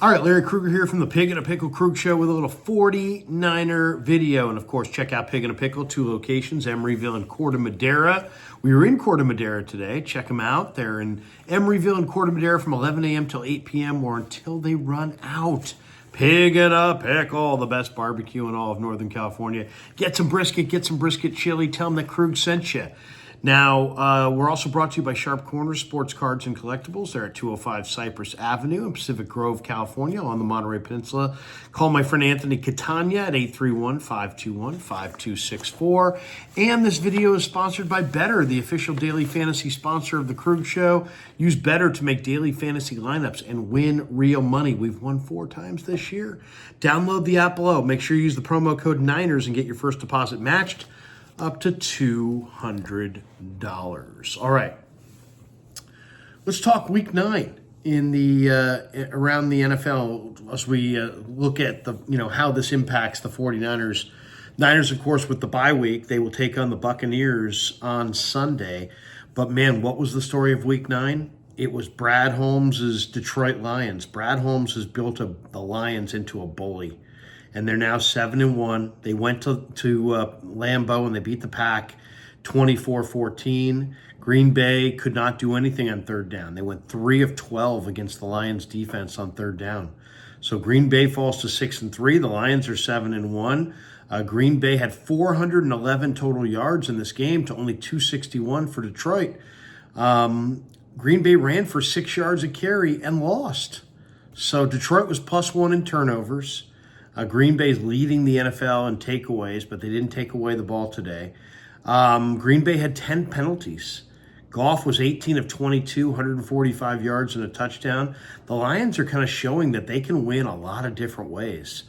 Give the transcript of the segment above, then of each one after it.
All right, Larry Krueger here from the Pig and a Pickle Krug Show with a little 49er video. And of course, check out Pig and a Pickle, 2 locations, Emeryville and Corte Madera. We were in Corte Madera today. Check them out. They're in Emeryville and Corte Madera from 11 a.m. till 8 p.m. or until they run out. Pig and a Pickle, the best barbecue in all of Northern California. Get some brisket chili. Tell them that Krug sent you. Now, we're also brought to you by Sharp Corners Sports Cards and Collectibles. They're at 205 Cypress Avenue in Pacific Grove, California, on the Monterey Peninsula. Call my friend Anthony Catania at 831-521-5264. And this video is sponsored by Better, the official daily fantasy sponsor of the Krug Show. Use Better to make daily fantasy lineups and win real money. We've won 4 times this year. Download the app below. Make sure you use the promo code Niners and get your first deposit matched up to $200. All right, let's talk Week 9 in the around the NFL as we look at the how this impacts the 49ers. Niners, of course, with the bye week, they will take on the Buccaneers on Sunday. But man, what was the story of Week 9? It was Brad Holmes' Detroit Lions. Brad Holmes has built the Lions into a bully. And they're now 7-1. They went to Lambeau and they beat the Pack 24-14. Green Bay could not do anything on third down. They went 3 of 12 against the Lions defense on third down. So Green Bay falls to 6-3. The Lions are 7-1. Green Bay had 411 total yards in this game to only 261 for Detroit. Green Bay ran for 6 yards a carry and lost. So Detroit was +1 in turnovers. Green Bay's leading the NFL in takeaways, but they didn't take away the ball today. Green Bay had 10 penalties. Goff was 18 of 22, 145 yards and a touchdown. The Lions are kind of showing that they can win a lot of different ways.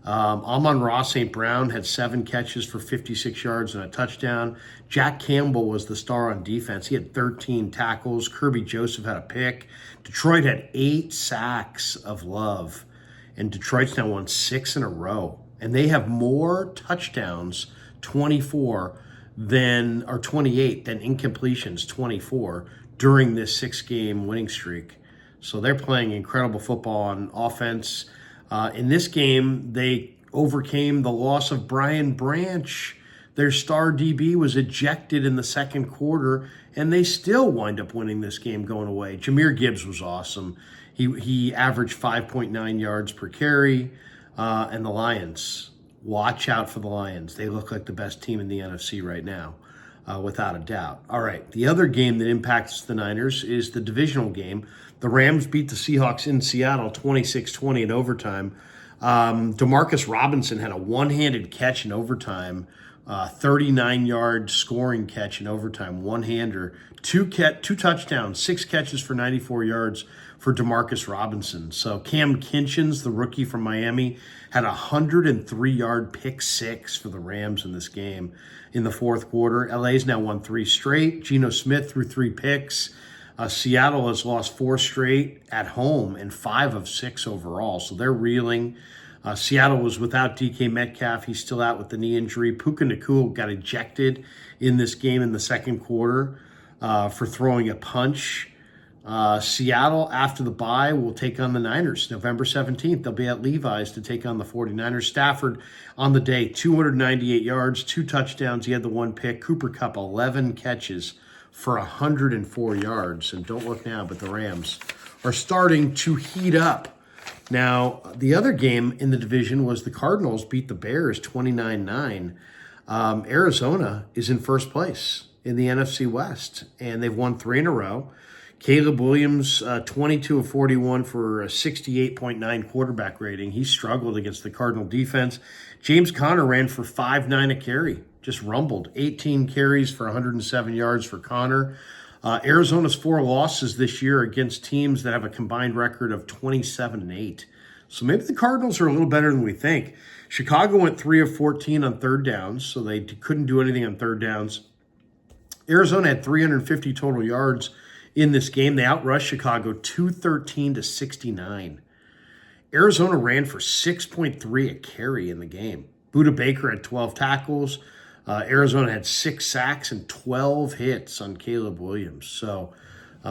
Amon-Ra St. Brown had 7 catches for 56 yards and a touchdown. Jack Campbell was the star on defense. He had 13 tackles. Kirby Joseph had a pick. Detroit had 8 sacks of Love. And Detroit's now won 6 in a row. And they have more touchdowns, 28 than incompletions, 24, during this 6-game winning streak. So they're playing incredible football on offense. In this game, they overcame the loss of Brian Branch. Their star DB was ejected in the second quarter, and they still wind up winning this game going away. Jahmyr Gibbs was awesome. He averaged 5.9 yards per carry. And the Lions, watch out for the Lions. They look like the best team in the NFC right now, without a doubt. All right, the other game that impacts the Niners is the divisional game. The Rams beat the Seahawks in Seattle 26-20 in overtime. Demarcus Robinson had a one-handed catch in overtime, 39-yard scoring catch in overtime, one-hander, 2 touchdowns, 6 catches for 94 yards for Demarcus Robinson. So Cam Kinchens, the rookie from Miami, had a 103-yard pick 6 for the Rams in this game in the fourth quarter. LA's now won 3 straight. Geno Smith threw 3 picks. Seattle has lost 4 straight at home and 5 of 6 overall. So they're reeling. Seattle was without DK Metcalf. He's still out with the knee injury. Puka Nacua got ejected in this game in the second quarter for throwing a punch. Seattle, after the bye, will take on the Niners November 17th. They'll be at Levi's to take on the 49ers. Stafford on the day, 298 yards, 2 touchdowns. He had the 1 pick. Cooper Kupp, 11 catches for 104 yards. And don't look now, but the Rams are starting to heat up. Now, the other game in the division was the Cardinals beat the Bears 29-9. Arizona is in first place in the NFC West, and they've won 3 in a row. Caleb Williams, 22 of 41 for a 68.9 quarterback rating. He struggled against the Cardinal defense. James Conner ran for 5.9 a carry, just rumbled. 18 carries for 107 yards for Conner. Arizona's 4 losses this year against teams that have a combined record of 27-8. So maybe the Cardinals are a little better than we think. Chicago went 3 of 14 on third downs, so they couldn't do anything on third downs. Arizona had 350 total yards in this game. They outrushed Chicago 213-69. Arizona ran for 6.3 a carry in the game. Budda Baker had 12 tackles. Arizona had 6 sacks and 12 hits on Caleb Williams. So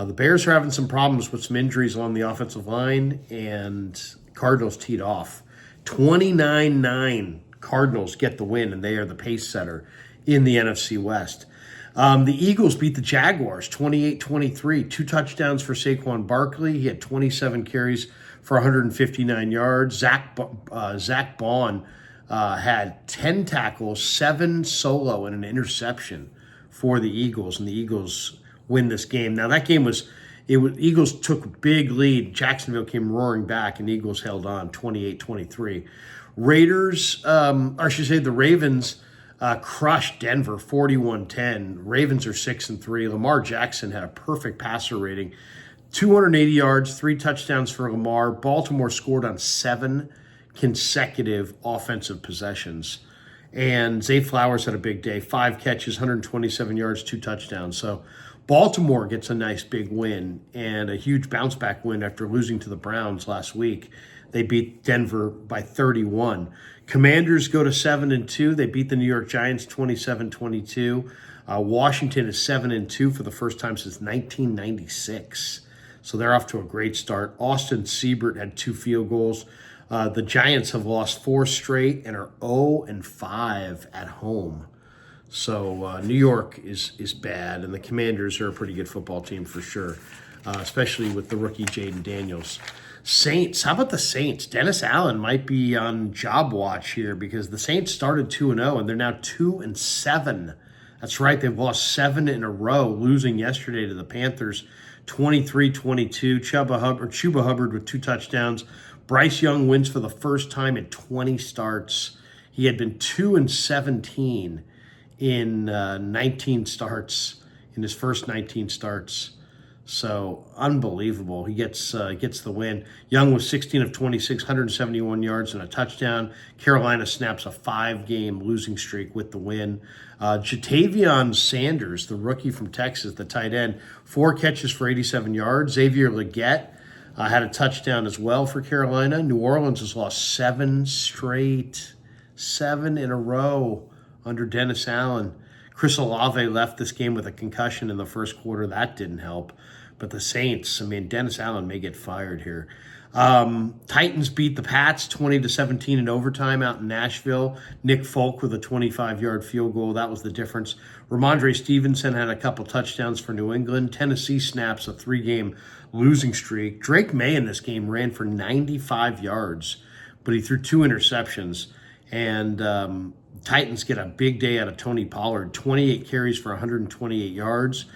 The Bears are having some problems with some injuries along the offensive line, and Cardinals teed off. 29-9, Cardinals get the win, and they are the pace setter in the NFC West. The Eagles beat the Jaguars 28-23. 2 touchdowns for Saquon Barkley. He had 27 carries for 159 yards. Zach Bond had 10 tackles, 7 solo, and an interception for the Eagles, and the Eagles win this game. Now that game Eagles took a big lead. Jacksonville came roaring back, and Eagles held on 28-23. The Ravens crushed Denver 41-10. Ravens are 6-3. Lamar Jackson had a perfect passer rating. 280 yards, 3 touchdowns for Lamar. Baltimore scored on 7 consecutive offensive possessions. And Zay Flowers had a big day. 5 catches, 127 yards, 2 touchdowns. So Baltimore gets a nice big win and a huge bounce back win after losing to the Browns last week. They beat Denver by 31. Commanders go to 7-2. They beat the New York Giants 27-22. Washington is 7-2 for the first time since 1996. So they're off to a great start. Austin Seibert had 2 field goals. The Giants have lost 4 straight and are 0-5 at home. So New York is bad, and the Commanders are a pretty good football team for sure, especially with the rookie Jaden Daniels. Saints, how about the Saints? Dennis Allen might be on job watch here because the Saints started 2-0, and they're now 2-7. That's right, they've lost 7 in a row, losing yesterday to the Panthers 23-22. Chuba Hubbard with 2 touchdowns. Bryce Young wins for the first time in 20 starts. He had been 2-17 in 19 starts, in his first 19 starts. So unbelievable. He gets the win. Young was 16 of 26, 171 yards and a touchdown. Carolina snaps a 5-game losing streak with the win. Jatavion Sanders, the rookie from Texas, the tight end, 4 catches for 87 yards. Xavier Legette had a touchdown as well for Carolina. New Orleans has lost 7 straight, 7 in a row under Dennis Allen. Chris Olave left this game with a concussion in the first quarter. That didn't help. But the Saints, Dennis Allen may get fired here. Titans beat the Pats 20-17 in overtime out in Nashville. Nick Folk with a 25-yard field goal. That was the difference. Ramondre Stevenson had a couple touchdowns for New England. Tennessee snaps a 3-game losing streak. Drake May in this game ran for 95 yards, but he threw 2 interceptions. And Titans get a big day out of Tony Pollard, 28 carries for 128 yards.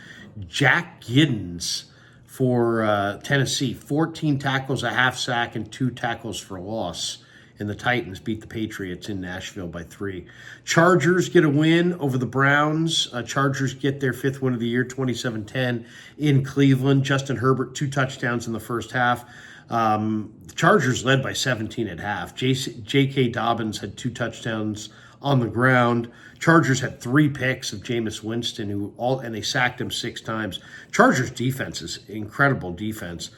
Jack Giddens for Tennessee, 14 tackles, a half sack, and 2 tackles for loss. And the Titans beat the Patriots in Nashville by 3. Chargers get a win over the Browns. Chargers get their 5th win of the year, 27-10 in Cleveland. Justin Herbert, 2 touchdowns in the first half. The Chargers led by 17 at half. J.K. Dobbins had 2 touchdowns on the ground. Chargers had 3 picks of Jameis Winston, and they sacked him 6 times. Chargers defense is incredible defense.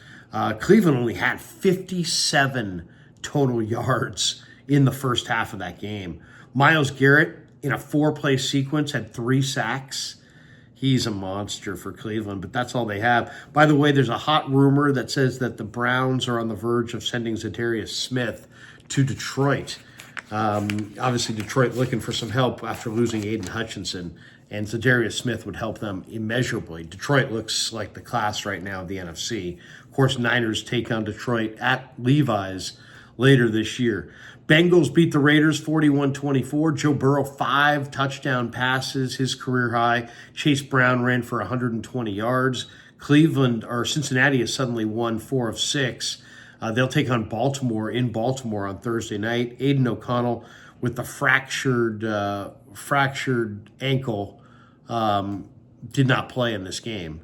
Cleveland only had 57 total yards in the first half of that game. Myles Garrett, in a 4-play sequence, had 3 sacks. He's a monster for Cleveland, but that's all they have. By the way, there's a hot rumor that says that the Browns are on the verge of sending Zadarius Smith to Detroit. Obviously, Detroit looking for some help after losing Aiden Hutchinson, and Zadarius Smith would help them immeasurably. Detroit looks like the class right now of the NFC. Of course, Niners take on Detroit at Levi's later this year. Bengals beat the Raiders 41-24. Joe Burrow, 5 touchdown passes, his career high. Chase Brown ran for 120 yards. Cincinnati has suddenly won 4 of 6. They'll take on Baltimore in Baltimore on Thursday night. Aiden O'Connell with the fractured ankle did not play in this game.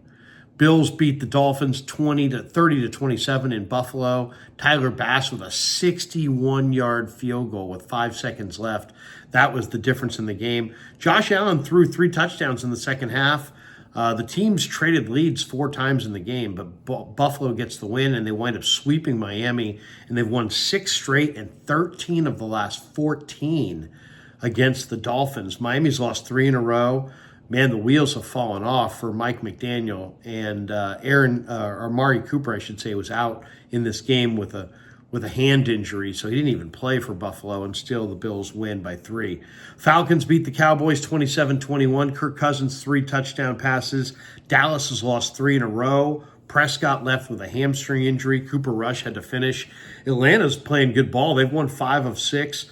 Bills beat the Dolphins 30-27 in Buffalo. Tyler Bass with a 61-yard field goal with 5 seconds left. That was the difference in the game. Josh Allen threw 3 touchdowns in the second half. The teams traded leads 4 times in the game, but Buffalo gets the win, and they wind up sweeping Miami, and they've won 6 straight and 13 of the last 14 against the Dolphins. Miami's lost 3 in a row. man, the wheels have fallen off for Mike McDaniel, and Amari Cooper, I should say, was out in this game with a hand injury, so he didn't even play for Buffalo, and still the Bills win by 3. Falcons beat the Cowboys 27-21. Kirk Cousins 3 touchdown passes. Dallas has lost 3 in a row. Prescott left with a hamstring injury. Cooper Rush had to finish. Atlanta's playing good ball. They've won 5 of 6.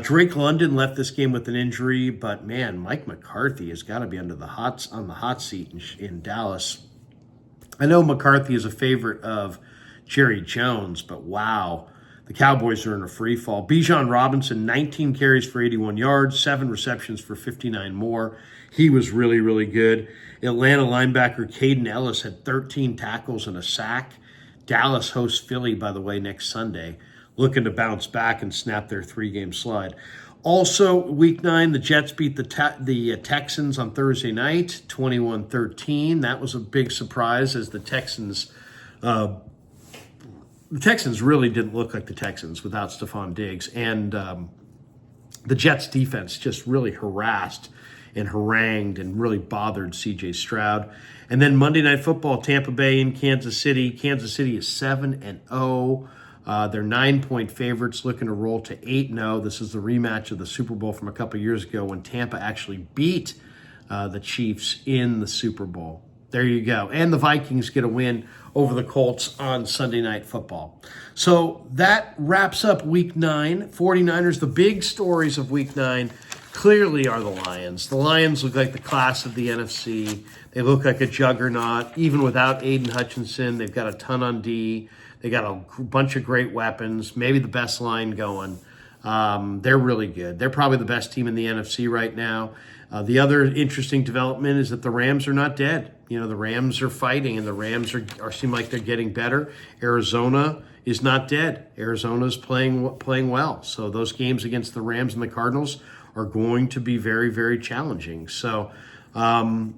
Drake London left this game with an injury, but man, Mike McCarthy has got to be on the hot seat in Dallas. I know McCarthy is a favorite of Jerry Jones, but wow, the Cowboys are in a free fall. Bijan Robinson, 19 carries for 81 yards, 7 receptions for 59 more. He was really, really good. Atlanta linebacker Caden Ellis had 13 tackles and a sack. Dallas hosts Philly, by the way, next Sunday, looking to bounce back and snap their 3-game slide. Also, Week 9, the Jets beat the Texans on Thursday night, 21-13. That was a big surprise, as the Texans really didn't look like the Texans without Stephon Diggs. And the Jets defense just really harassed and harangued and really bothered C.J. Stroud. And then Monday Night Football, Tampa Bay and Kansas City. Kansas City is 7-0. They're 9-point favorites, looking to roll to 8-0. This is the rematch of the Super Bowl from a couple years ago when Tampa actually beat the Chiefs in the Super Bowl. There you go. And the Vikings get a win over the Colts on Sunday Night Football. So that wraps up Week 9. 49ers, the big stories of Week 9 clearly are the Lions. The Lions look like the class of the NFC. They look like a juggernaut. Even without Aiden Hutchinson, they've got a ton on D. They got a bunch of great weapons, maybe the best line going. They're really good. They're probably the best team in the NFC right now. The other interesting development is that the Rams are not dead. You know, the Rams are fighting, and the Rams are seem like they're getting better. Arizona is not dead. Arizona's playing well. So those games against the Rams and the Cardinals are going to be very, very challenging. So the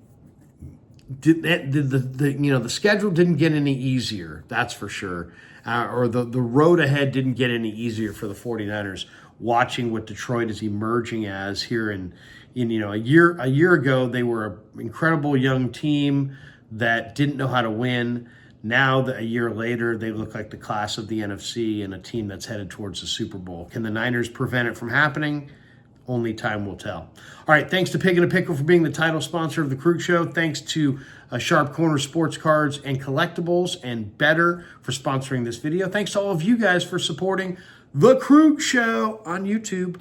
schedule didn't get any easier, that's for sure. Or the road ahead didn't get any easier for the 49ers, watching what Detroit is emerging as here in a year ago. They were an incredible young team that didn't know how to win. Now, a year later, they look like the class of the NFC and a team that's headed towards the Super Bowl. Can the Niners prevent it from happening? Only time will tell. All right, thanks to Pig and a Pickle for being the title sponsor of The Krug Show. Thanks to Sharp Corner Sports Cards and Collectibles and Better for sponsoring this video. Thanks to all of you guys for supporting The Krug Show on YouTube.